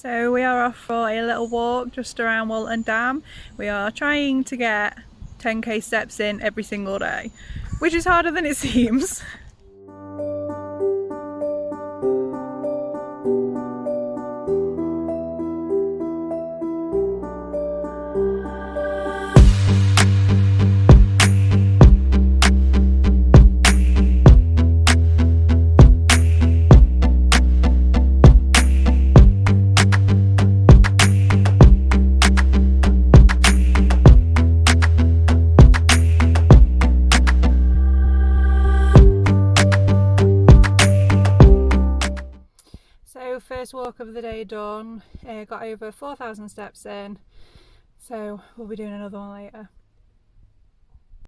So we are off for a little walk just around Walton Dam. We are trying to get 10k steps in every single day, which is harder than it seems. So first walk of the day done, got over 4,000 steps in, so we'll be doing another one later.